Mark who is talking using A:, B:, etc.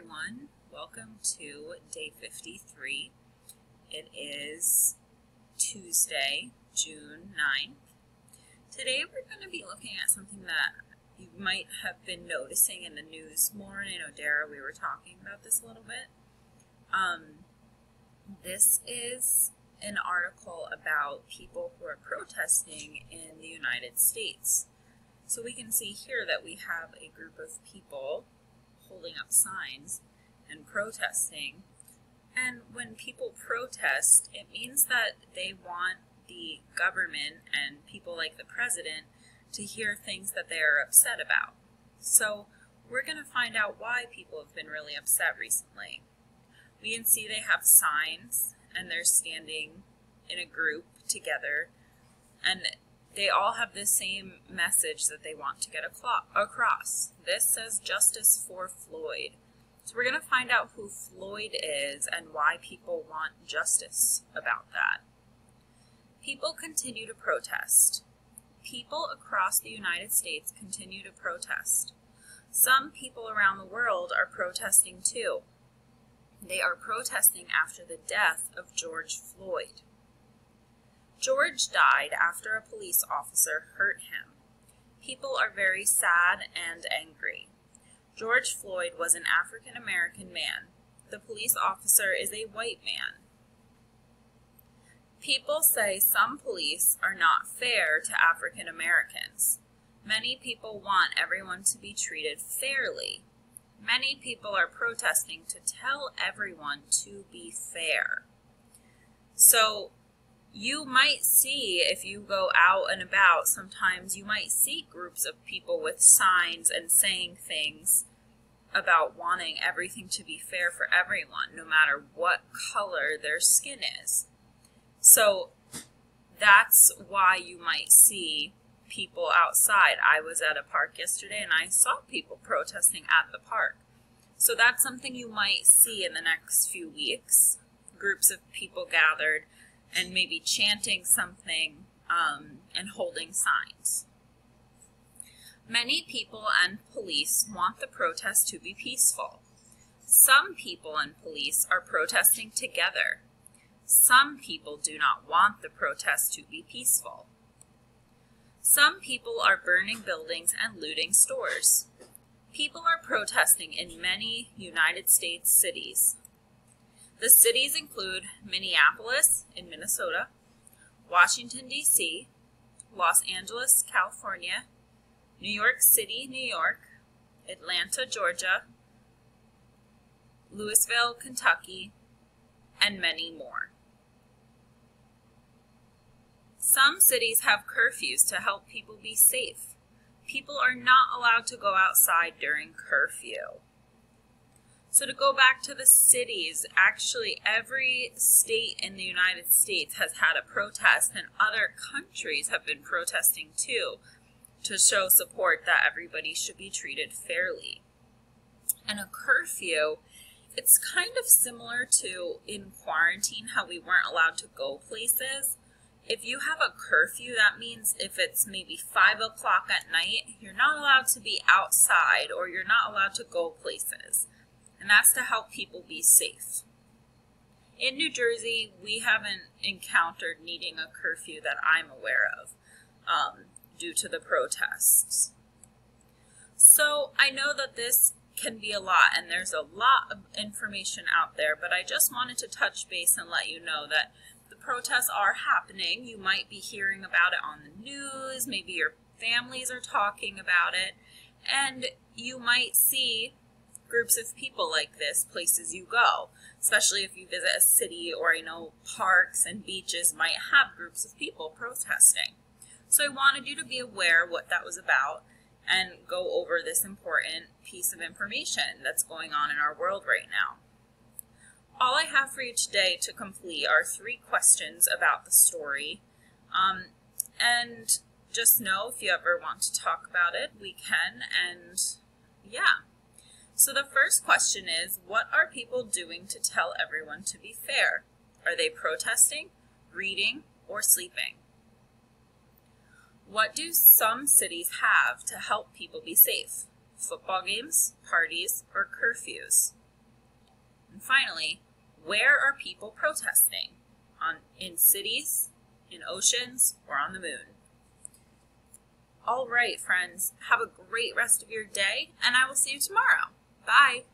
A: everyone. Welcome to day 53. It is Tuesday, June 9th. Today we're going to be looking at something that you might have been noticing in the news more. And I know, Dara, we were talking about this a little bit. This is an article about people who are protesting in the United States. So we can see here that we have a group of people holding up signs and protesting. And when people protest, it means that they want the government and people like the president to hear things that they are upset about. So we're going to find out why people have been really upset recently. We can see they have signs and they're standing in a group together, and they all have the same message that they want to get across. This says justice for Floyd. So we're going to find out who Floyd is and why people want justice about that. People continue to protest. People across the United States continue to protest. Some people around the world are protesting too. They are protesting after the death of George Floyd. George died after a police officer hurt him. People are very sad and angry. George Floyd was an African American man. The police officer is a white man. People say some police are not fair to African Americans. Many people want everyone to be treated fairly. Many people are protesting to tell everyone to be fair. So you might see, if you go out and about, sometimes you might see groups of people with signs and saying things about wanting everything to be fair for everyone, no matter what color their skin is. So that's why you might see people outside. I was at a park yesterday and I saw people protesting at the park. So that's something you might see in the next few weeks. Groups of people gathered and maybe chanting something and holding signs. Many people and police want the protest to be peaceful. Some people and police are protesting together. Some people do not want the protest to be peaceful. Some people are burning buildings and looting stores. People are protesting in many United States cities. The cities include Minneapolis in Minnesota, Washington, D.C., Los Angeles, California, New York City, New York, Atlanta, Georgia, Louisville, Kentucky, and many more. Some cities have curfews to help people be safe. People are not allowed to go outside during curfew. So to go back to the cities, actually every state in the United States has had a protest, and other countries have been protesting too, to show support that everybody should be treated fairly. And a curfew, it's kind of similar to in quarantine how we weren't allowed to go places. If you have a curfew, that means if it's maybe 5 o'clock at night, you're not allowed to be outside or you're not allowed to go places. And that's to help people be safe. In New Jersey, we haven't encountered needing a curfew that I'm aware of due to the protests. So I know that this can be a lot and there's a lot of information out there, but I just wanted to touch base and let you know that the protests are happening. You might be hearing about it on the news, maybe your families are talking about it, and you might see groups of people like this places you go, especially if you visit a city, or I know parks and beaches might have groups of people protesting. So I wanted you to be aware what that was about and go over this important piece of information that's going on in our world right now. All I have for you today to complete are 3 questions about the story. And just know if you ever want to talk about it, we can, and yeah. So the first question is, what are people doing to tell everyone to be fair? Are they protesting, reading, or sleeping? What do some cities have to help people be safe? Football games, parties, or curfews? And finally, where are people protesting? In cities, in oceans, or on the moon? All right, friends, have a great rest of your day, and I will see you tomorrow. Bye.